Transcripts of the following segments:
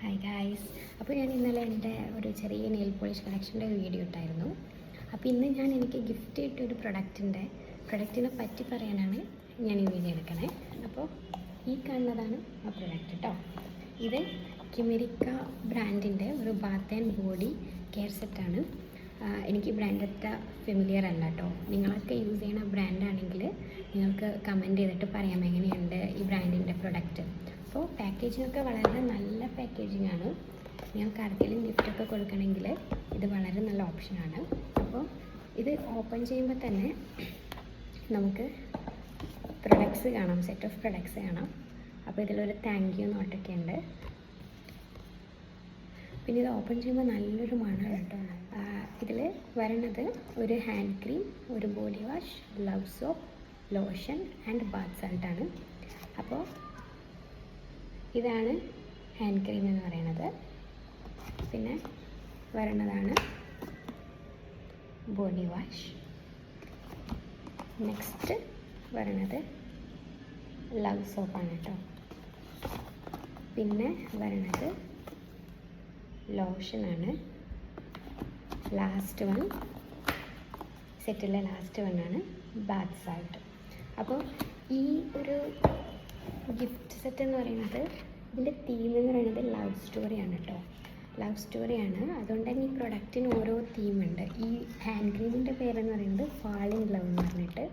Hi guys. അപ്പോൾ ഞാൻ ഇന്നലെ എൻ്റെ ഒരു ചെറിയ നെയിൽ പോളിഷ് കളക്ഷൻ്റെ വീഡിയോ ഇട്ടായിരുന്നു. അപ്പോൾ ഇന്ന് എനിക്ക് ഗിഫ്റ്റ് കിട്ടിയൊരു പ്രൊഡക്റ്റിനെ പറ്റി പറയാനാണ് ഞാൻ ഈ വീഡിയോ എടുക്കണേ. അപ്പോൾ ഈ കാണുന്നതാണ് ആ പ്രൊഡക്റ്റ് കേട്ടോ. ഇത് കിമെരിക്ക ബ്രാൻഡിൻ്റെ ഒരു ബാത്ത് ആൻഡ് ബോഡി കെയർ സെറ്റാണ്. എനിക്ക് ബ്രാൻഡ് അത്ര ഫെമിലിയർ അല്ല കേട്ടോ. നിങ്ങളൊക്കെ യൂസ് ചെയ്യുന്ന ബ്രാൻഡാണെങ്കിൽ നിങ്ങൾക്ക് കമൻറ്റ് ചെയ്തിട്ട് പറയാം എങ്ങനെയുണ്ട് ഈ ബ്രാൻഡിൻ്റെ പ്രൊഡക്റ്റ്. അപ്പോൾ പാക്കേജിങ്ങൊക്കെ വളരെ നല്ല പാക്കേജിംഗ് ആണ്. നിങ്ങൾക്ക് ആർക്കെങ്കിലും ഗിഫ്റ്റൊക്കെ കൊടുക്കണമെങ്കിൽ ഇത് വളരെ നല്ല ഓപ്ഷനാണ്. അപ്പോൾ ഇത് ഓപ്പൺ ചെയ്യുമ്പോൾ തന്നെ നമുക്ക് പ്രൊഡക്ട്സ് കാണാം, സെറ്റ് ഓഫ് പ്രൊഡക്ട്സ് കാണാം. അപ്പോൾ ഇതിലൊരു താങ്ക് യു നോട്ടൊക്കെ ഉണ്ട്. പിന്നെ ഇത് ഓപ്പൺ ചെയ്യുമ്പോൾ നല്ലൊരു മണമാണ് കേട്ടോ. ഇതിൽ വരുന്നത് ഒരു ഹാൻഡ് ക്രീം, ഒരു body wash, love soap, lotion and bath സാൾട്ടാണ്. അപ്പോൾ ഇതാണ് ഹാൻഡ് ക്രീം എന്ന് പറയുന്നത്. പിന്നെ വരുന്നതാണ് ബോഡി വാഷ്. നെക്സ്റ്റ് വരുന്നത് ലവ് സോപ്പാണ് കേട്ടോ. പിന്നെ വരുന്നത് ലോഷനാണ്. ലാസ്റ്റ് വൺ, സെറ്റിലെ ലാസ്റ്റ് വണ്ണാണ് ബാത്ത് സാൾട്ട്. അപ്പോൾ ഈ ഒരു ഗിഫ്റ്റ് സെറ്റ് എന്ന് പറയുന്നത്, ഇതിൻ്റെ തീം എന്ന് പറയുന്നത് ലവ് സ്റ്റോറിയാണ് കേട്ടോ. ലവ് സ്റ്റോറിയാണ്. അതുകൊണ്ട് തന്നെ ഈ പ്രൊഡക്റ്റിന് ഓരോ തീമുണ്ട്. ഈ ഹാൻഡ് ക്രീമിൻ്റെ പേരെന്ന് പറയുന്നത് ഫാൾ ഇൻ ലവ് എന്ന് പറഞ്ഞിട്ട്,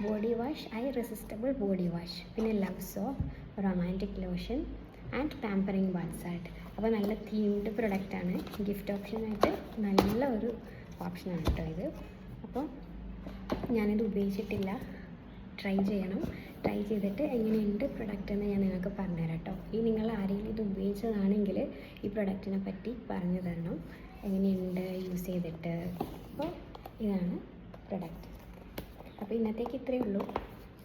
body wash irresistible body wash, പിന്നെ love soap, romantic lotion and pampering bath salt. അപ്പോൾ നല്ല തീംഡ് പ്രൊഡക്റ്റാണ്. ഗിഫ്റ്റ് ഓപ്ഷനായിട്ട് നല്ല ഒരു ഓപ്ഷനാണ് കേട്ടോ ഇത്. അപ്പോൾ ഞാനിത് ഉപയോഗിച്ചിട്ടില്ല, ട്രൈ ചെയ്യണം. ട്രൈ ചെയ്തിട്ട് എങ്ങനെയുണ്ട് പ്രൊഡക്റ്റ് എന്ന് ഞാൻ നിങ്ങൾക്ക് പറഞ്ഞുതരാം കേട്ടോ. ഈ നിങ്ങൾ ആരെങ്കിലും ഇത് ഉപയോഗിച്ചതാണെങ്കിൽ ഈ പ്രൊഡക്റ്റിനെ പറ്റി പറഞ്ഞു തരണം, എങ്ങനെയുണ്ട് യൂസ് ചെയ്തിട്ട്. അപ്പോൾ ഇതാണ് പ്രൊഡക്റ്റ്. അപ്പോൾ ഇന്നത്തേക്ക് ഇത്രയേ ഉള്ളൂ.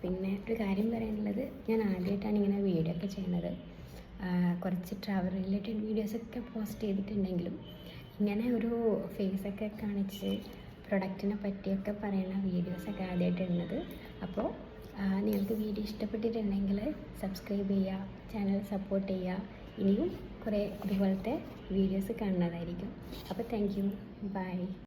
പിന്നെ ഒരു കാര്യം പറയാനുള്ളത്, ഞാൻ ആദ്യമായിട്ടാണ് ഇങ്ങനെ വീഡിയോ ഒക്കെ ചെയ്യുന്നത്. കുറച്ച് ട്രാവൽ റിലേറ്റഡ് വീഡിയോസൊക്കെ പോസ്റ്റ് ചെയ്തിട്ടുണ്ടെങ്കിലും ഇങ്ങനെ ഒരു ഫേസൊക്കെ കാണിച്ച് പ്രൊഡക്റ്റിനെ പറ്റിയൊക്കെ പറയുന്ന വീഡിയോസൊക്കെ ആദ്യമായിട്ട് ഇടുന്നത്. അപ്പോൾ നിങ്ങൾക്ക് വീഡിയോ ഇഷ്ടപ്പെട്ടിട്ടുണ്ടെങ്കിൽ സബ്സ്ക്രൈബ് ചെയ്യുക, ചാനൽ സപ്പോർട്ട് ചെയ്യുക. ഇനിയും കുറേ ഇതുപോലത്തെ വീഡിയോസ് കാണുന്നതായിരിക്കും. അപ്പോൾ താങ്ക് യു, ബൈ.